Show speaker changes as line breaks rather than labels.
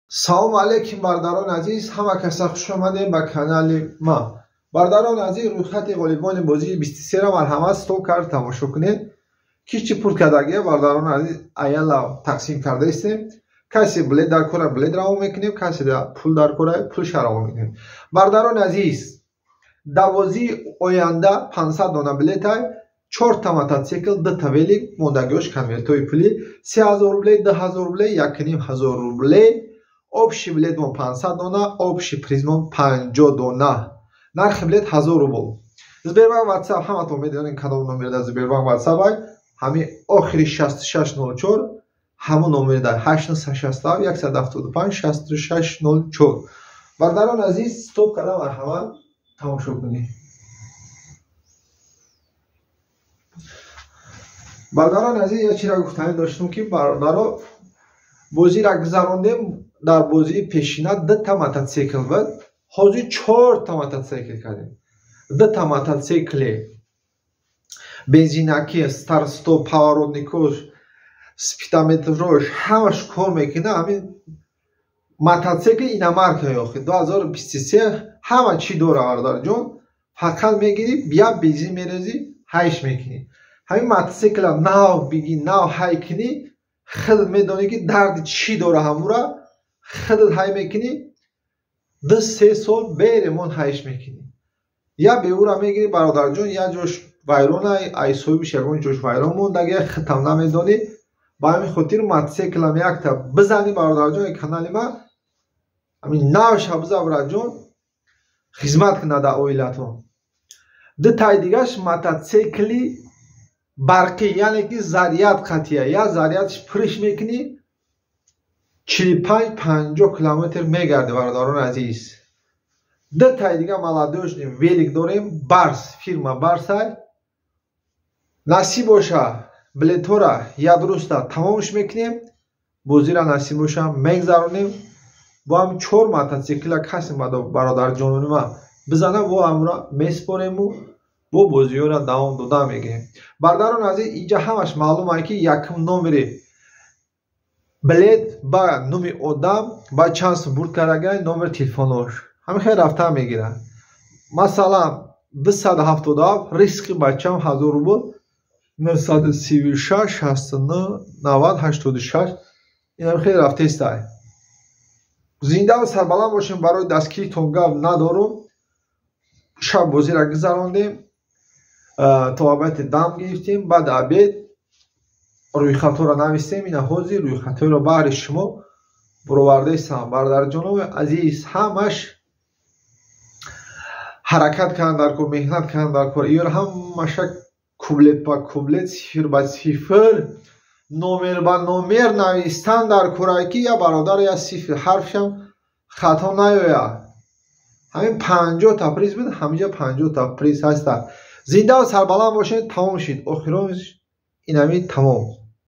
салом алейкум бародарон азиз, ҳама каса хуш омадем ба канали ма. Бародарон азиз, рӯйхати ғолибони бозии 23 марҳама стол кард тамошо кунед. Ки чӣ пул кардагия бародарон азиз аяла тақсим карда истем. Касе билет дар кора билет раво мекунем, касе пул дар кора пулша раво мекунем. Бародарон азиз, да бозии оянда 500 дона билетай, 4 та мотоцикл, 2 та велик, мондагиош конвертои пули 3000 рублей, 2000 рублей, 1500 рублей. Общий билет 500 дона, общий призмон 50 дона. Нархи билет 1000 рубл. Сбербанк WhatsApp ҳаматон медонед кадом номер дар Сбербанк WhatsApp ай. Ҳами охири 6604, ҳамон номер дар 867 175 6604. Бародарон азиз, стоп карда марҳамат тамошо кунед. бародарон азиз, я чира гуфтани доштам ки бародаро бозира гузарондем. Дар бозии пешина 2 та мотоцикл буд. Ҳозир 4 та мотоцикл кардем. 2 та мотоцикли бензинаки, старсто, поворотникош, спидометрош ҳамаш кор мекунад. Ҳамин мотоцикли иномарка ёхи 2023 ҳама чӣ дора бародарҷон. Фақат мегири бия бензин мерезӣ, ҳайш мекунӣ. Ҳамин мотоцикла нав биги, нав ҳай кунӣ, худат медонӣ ки дарди чӣ дора ҳамура. خودت های میکنی 2-3 سال بیرمون هایش میکنی. یا به او را میگیری برادر جون، یا جوش وایرون ای سویبش یکون جوش وایرون موندگی ختم نمیدونی. با همین خاطر موتورسیکل هم یک تا بزنی برادر جون. کانال ما همین نوش بزن برادر جون، خدمت کنه در اویلتون. دو تای دیگهش موتورسیکلی برقی، یعنی که ضریعت قطعیه، یا ضریعتش پرش میکنی 45-50 کیلومتر میگرده برادران عزیز. 2 تا دیگه молодежь велик داریم، барс، фирма барс. نصیب باشه بلیط‌ها را یک روز تمامش میکنیم، بازی را نصیب باشه میگذرونیم. با هم 4 موتورسیکل کسی برادر جانون ما بزنه و امرا میسپاریم و با بازی را دوام داده میگیم. برادران عزیز، اینجا همش معلومه که یکم نمره билет ба номи одам ба чанд бурд карагай номер телефонош ҳамин хел рафта мегирад. Масалан 277 риски бачам 1000 рубл 936 69 90 86 ин хел рафта истай. Зинда ва сарбаланд бошем. барои дастгиритон гап надорум. шаб бозира гузарондем то обеди дам гирифтем. баъд обед рӯйхатҳоро навистем. ина ҳозир рӯйхатҳоро баҳри шумо баровардаистам. бародарҷонови азиз, ҳамаш ҳаракат карданд дар кор, меҳнат карданд дар кор. иёр ҳамаша куплет ба куплет, сифр ба сифр, номер ба номер навистан дар кора ки я бародар я сифр ҳарфшам хато наёяд. ҳамин 50 та приз буд, ҳаминҷа 50 та приз ҳастад. зинда ва сарбаланд бошед. тамом шид. охиронш инами тамом.